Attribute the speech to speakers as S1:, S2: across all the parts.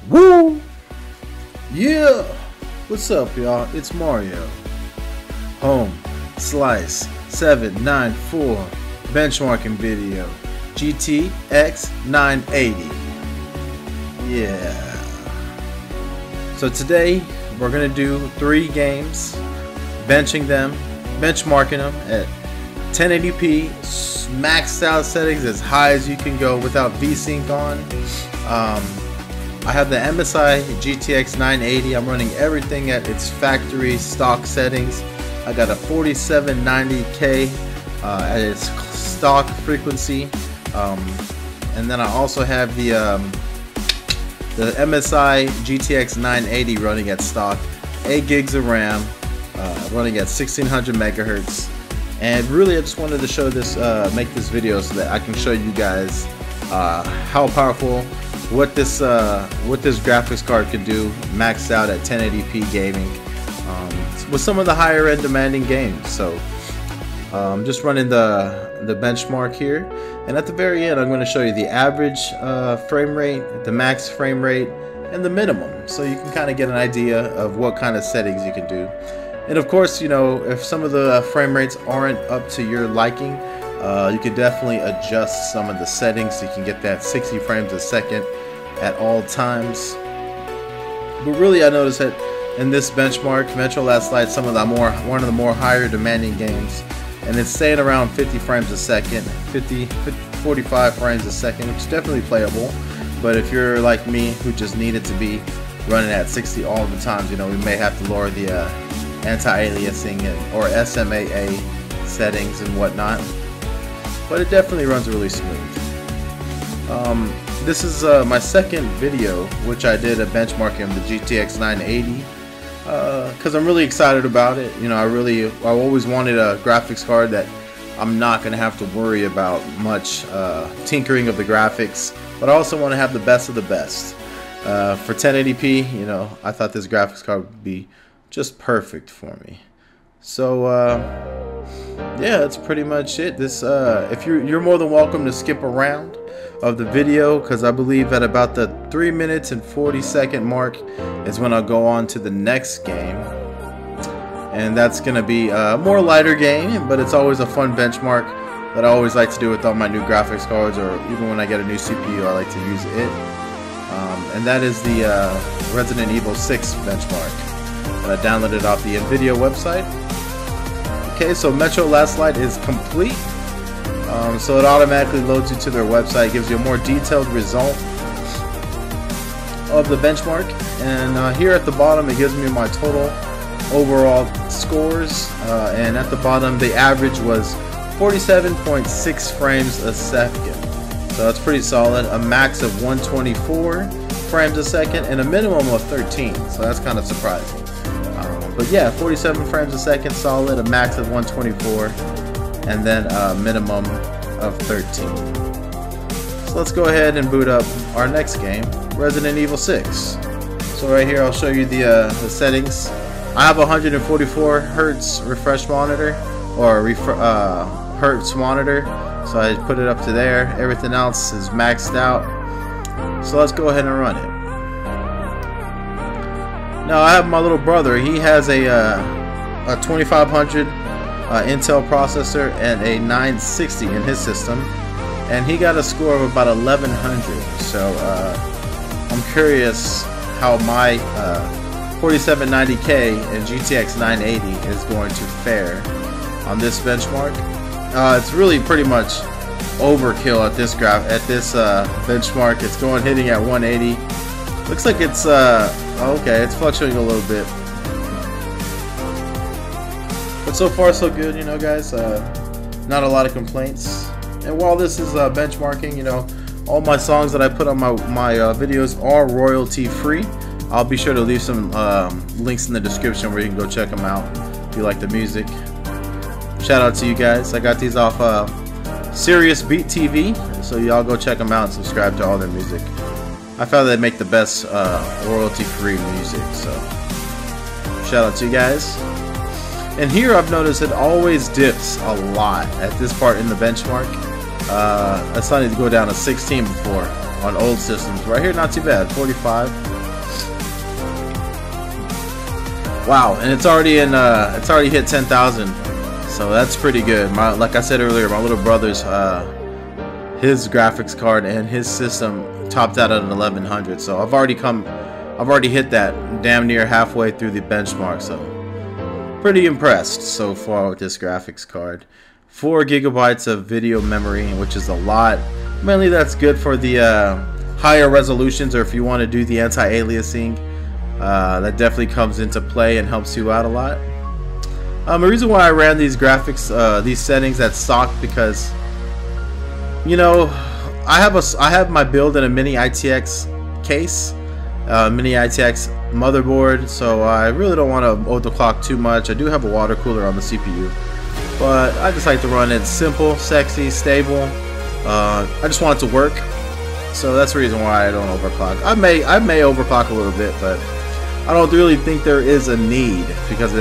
S1: Woo! Yeah! What's up, y'all? It's Mario. Home Slice 794 benchmarking video. GTX 980. Yeah. So today we're gonna do 3 games, benching them, benchmarking them at 1080p, maxed out settings as high as you can go without VSync on. I have the MSI GTX 980. I'm running everything at its factory stock settings. I got a 4790K at its stock frequency, and then I also have the MSI GTX 980 running at stock, 8 gigs of RAM, running at 1600 megahertz. And really, I just wanted to show this, make this video so that I can show you guys how powerful, what this graphics card can do, maxed out at 1080p gaming, with some of the higher end demanding games. So I'm just running the benchmark here, and at the very end I'm going to show you the average frame rate, the max frame rate, and the minimum, so you can kind of get an idea of what kind of settings you can do. And of course, you know, if some of the frame rates aren't up to your liking, you can definitely adjust some of the settings so you can get that 60 frames a second at all times. But really, I noticed that in this benchmark, Metro Last Light, one of the more higher demanding games, and it's staying around 50 frames a second, 45 frames a second, which is definitely playable. But if you're like me, who just need it to be running at 60 all the time, you know, we may have to lower the anti-aliasing or SMAA settings and whatnot. But it definitely runs really smooth. This is my second video, which I did a benchmarking of the GTX 980, because I'm really excited about it. You know, I always wanted a graphics card that I'm not gonna have to worry about much tinkering of the graphics, but I also want to have the best of the best. For 1080p, you know, I thought this graphics card would be just perfect for me. So yeah, that's pretty much it. This if you're more than welcome to skip around of the video, because I believe at about the 3 minutes and 40-second mark is when I'll go on to the next game, and that's gonna be a more lighter game, but it's always a fun benchmark that I always like to do with all my new graphics cards, or even when I get a new CPU, I like to use it. And that is the Resident Evil 6 benchmark that I downloaded off the NVIDIA website. Okay, so Metro Last Light is complete. So it automatically loads you to their website, gives you a more detailed result of the benchmark, and here at the bottom it gives me my total overall scores, and at the bottom the average was 47.6 frames a second, so that's pretty solid. A max of 124 frames a second and a minimum of 13, so that's kind of surprising. But yeah, 47 frames a second solid, a max of 124, and then a minimum of 13. So let's go ahead and boot up our next game, Resident Evil 6. So right here I'll show you the settings. I have a 144 hertz refresh monitor, or hertz monitor, so I put it up to there. Everything else is maxed out. So let's go ahead and run it. Now I have my little brother. He has a 2500 Intel processor and a 960 in his system, and he got a score of about 1100. So I'm curious how my 4790K and GTX 980 is going to fare on this benchmark. It's really pretty much overkill at this benchmark. It's hitting at 180. Looks like it's okay, it's fluctuating a little bit, but so far so good, you know, guys. Not a lot of complaints. And while this is benchmarking, you know, all my songs that I put on my videos are royalty free. I'll be sure to leave some links in the description where you can go check them out if you like the music. Shout out to you guys. I got these off Sirius Beat TV, so y'all go check them out and subscribe to all their music. I found they make the best royalty-free music, so shout out to you guys. And here I've noticed it always dips a lot at this part in the benchmark. I saw it to go down to 16 before on old systems. Right here, not too bad, 45. Wow, and it's already hit 10,000, so that's pretty good. Like I said earlier, my little brother's his graphics card and his system topped out at 1100, so I've already hit that damn near halfway through the benchmark. So pretty impressed so far with this graphics card. 4 gigabytes of video memory, which is a lot. Mainly that's good for the higher resolutions, or if you want to do the anti-aliasing. That definitely comes into play and helps you out a lot. The reason why I ran these graphics, these settings at stock, because you know I have my build in a mini ITX case, mini ITX motherboard, so I really don't want to overclock too much. I do have a water cooler on the CPU, but I just like to run it simple, sexy, stable. I just want it to work, so that's the reason why I don't overclock. I may overclock a little bit, but I don't really think there is a need, because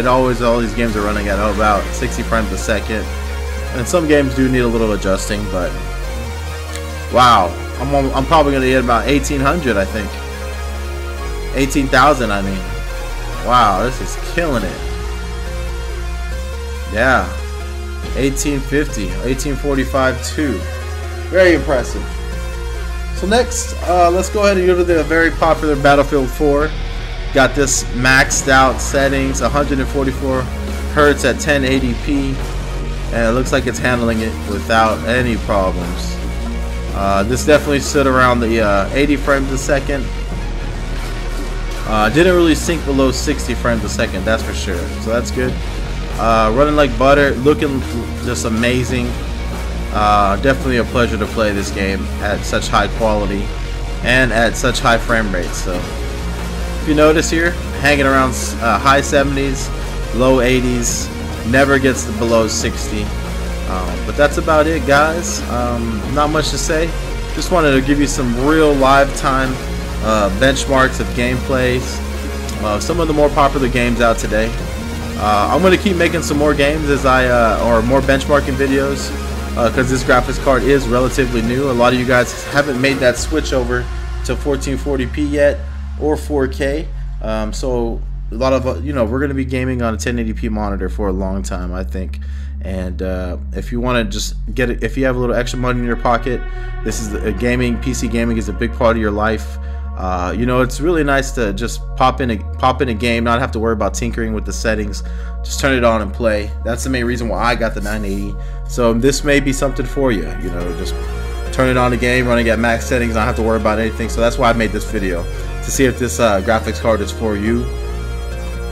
S1: all these games are running at about 60 frames a second, and some games do need a little adjusting. But wow, I'm probably gonna get about 1800, I think. 18,000, I mean. Wow, this is killing it. Yeah, 1850, 1845 too. Very impressive. So next, let's go ahead and go to the very popular Battlefield 4. Got this maxed out settings, 144 Hertz at 1080p, and it looks like it's handling it without any problems. This definitely stood around the 80 frames a second. Didn't really sink below 60 frames a second, that's for sure, so that's good. Running like butter, looking just amazing. Definitely a pleasure to play this game at such high quality and at such high frame rates. So if you notice here, hanging around high 70s, low 80s, never gets below 60. But that's about it, guys. Not much to say. Just wanted to give you some real live time benchmarks of gameplays, some of the more popular games out today. I'm going to keep making some more games as or more benchmarking videos, because this graphics card is relatively new. A lot of you guys haven't made that switch over to 1440p yet, or 4K. So a lot of we're going to be gaming on a 1080p monitor for a long time, I think. And if you want to just get it, if you have a little extra money in your pocket, this is PC gaming is a big part of your life. It's really nice to just pop in a game, not have to worry about tinkering with the settings. Just turn it on and play. That's the main reason why I got the 980. So this may be something for you. Just turn it on the game, running at max settings, not have to worry about anything. So that's why I made this video, to see if this graphics card is for you.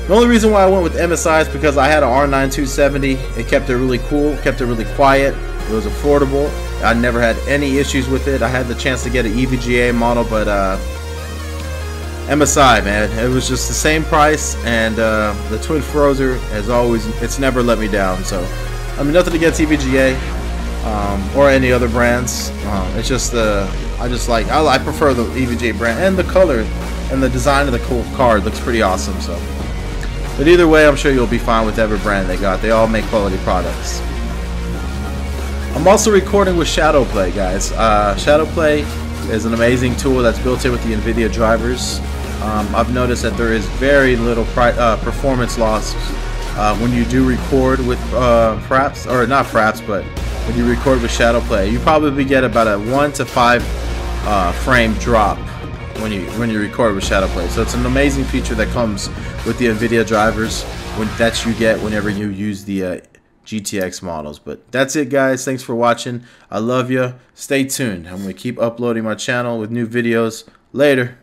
S1: The only reason why I went with MSI is because I had an R9 270. It kept it really cool, kept it really quiet. It was affordable. I never had any issues with it. I had the chance to get an EVGA model, but MSI, man, it was just the same price, and the Twin Frozer, as always, it's never let me down. So I mean, nothing against EVGA or any other brands. It's just I prefer the EVGA brand, and the color and the design of the card looks pretty awesome. So, but either way, I'm sure you'll be fine with every brand they got. They all make quality products. I'm also recording with Shadowplay, guys. Shadowplay is an amazing tool that's built in with the NVIDIA drivers. I've noticed that there is very little performance loss when you do record with Fraps, or not Fraps, but when you record with Shadowplay. You probably get about a 1 to 5 frame drop when you record with Shadowplay. So it's an amazing feature that comes with the NVIDIA drivers that you get whenever you use the GTX models. But that's it, guys. Thanks for watching. I love you. Stay tuned. I'm going to keep uploading my channel with new videos. Later.